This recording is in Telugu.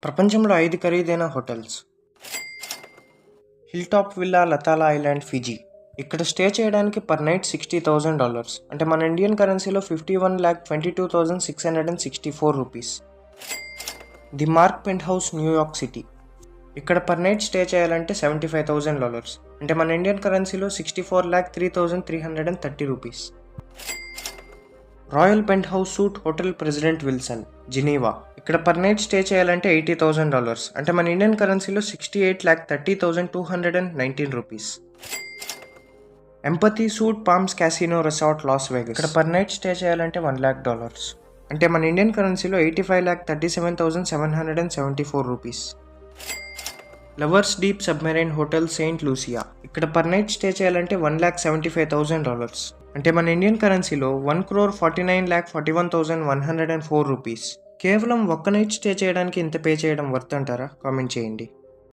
ప్రపంచంలో 5 ఖరీదైన hotels. Hill top villa Laucala island, Fiji. ఇక్కడ స్టే చేయడానికి పర్ నైట్ $60,000, అంటే మన ఇండియన్ కరెన్సీలో 51,22,664 rupees. The mark penthouse, New York city. ఇక్కడ పర్ నైట్ స్టే చేయాలంటే $75,000, అంటే మన ఇండియన్ కరెన్సీలో 64,03,330 rupees. Royal penthouse suite hotel president Wilson, Geneva. ఇక్కడ పర్ నైట్ స్టే చేయాలంటే $80,000, అంటే మన ఇండియన్ కరెన్సీలో 68,30,219 rupees. Empathy suit palms casino resort, loss Vegas. ఇక్కడ పర్ నైట్ స్టే చేయాలంటే $1,00,000, అంటే మన ఇండియన్ కరెన్సీలో 85,37,774 rupees. Lovers deep submarine hotel, Saint Lucia. ఇక్కడ పర్ నైట్ స్టే చేయాలంటే $1,75,000, అంటే మన ఇండియన్ కరెన్సీలో 1,49,41,104 రూపీస్. కేవలం ఒక్క నైట్ స్టే చేయడానికి ఇంత పే చేయడం వర్త్ అంటారా? కామెంట్ చేయండి.